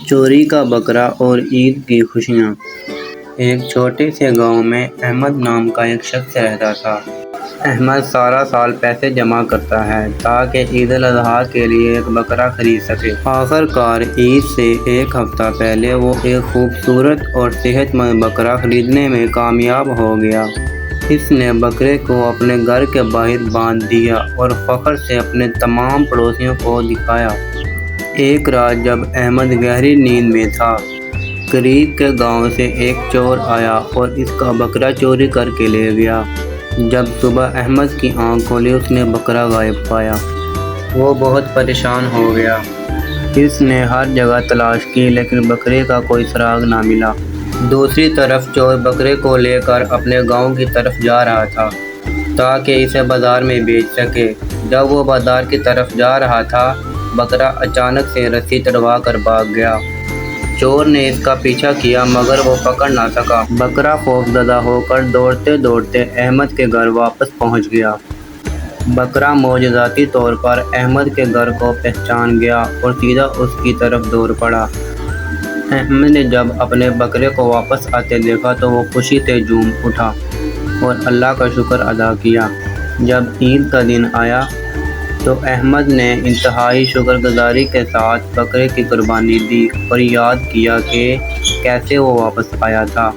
چوری کا بکرا اور عید کی خوشیاں۔ ایک چھوٹے سے گاؤں میں احمد نام کا ایک شخص رہتا تھا۔ احمد سارا سال پیسے جمع کرتا ہے تاکہ عید الاضحیٰ کے لیے ایک بکرا خرید سکے۔ آخر کار عید سے ایک ہفتہ پہلے وہ ایک خوبصورت اور صحت مند بکرا خریدنے میں کامیاب ہو گیا۔ اس نے بکرے کو اپنے گھر کے باہر باندھ دیا اور فخر سے اپنے تمام پڑوسیوں کو دکھایا۔ ایک رات جب احمد گہری نیند میں تھا، قریب کے گاؤں سے ایک چور آیا اور اس کا بکرا چوری کر کے لے گیا۔ جب صبح احمد کی آنکھ کھلی اس نے بکرا غائب پایا۔ وہ بہت پریشان ہو گیا۔ اس نے ہر جگہ تلاش کی لیکن بکرے کا کوئی سراغ نہ ملا۔ دوسری طرف چور بکرے کو لے کر اپنے گاؤں کی طرف جا رہا تھا تاکہ اسے بازار میں بیچ سکے۔ جب وہ بازار کی طرف جا رہا تھا، بکرا اچانک سے رسی چڑھوا کر بھاگ گیا۔ چور نے اس کا پیچھا کیا مگر وہ پکڑ نہ سکا۔ بکرا خوفزدہ ہو کر دوڑتے دوڑتے احمد کے گھر واپس پہنچ گیا۔ بکرا معجزاتی طور پر احمد کے گھر کو پہچان گیا اور سیدھا اس کی طرف دوڑ پڑا۔ احمد نے جب اپنے بکرے کو واپس آتے دیکھا تو وہ خوشی سے جھوم اٹھا اور اللہ کا شکر ادا کیا۔ جب عید کا دن آیا تو احمد نے انتہائی شکر گزاری کے ساتھ بکرے کی قربانی دی اور یاد کیا کہ کیسے وہ واپس آیا تھا۔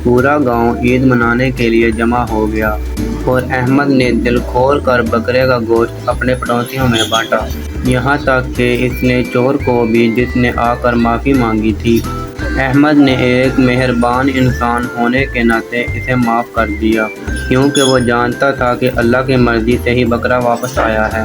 پورا گاؤں عید منانے کے لیے جمع ہو گیا اور احمد نے دل کھول کر بکرے کا گوشت اپنے پڑوسیوں میں بانٹا، یہاں تک کہ اس نے چور کو بھی جس نے آ کر معافی مانگی تھی۔ احمد نے ایک مہربان انسان ہونے کے ناطے اسے معاف کر دیا کیونکہ وہ جانتا تھا کہ اللہ کی مرضی سے ہی بکرا واپس آیا ہے۔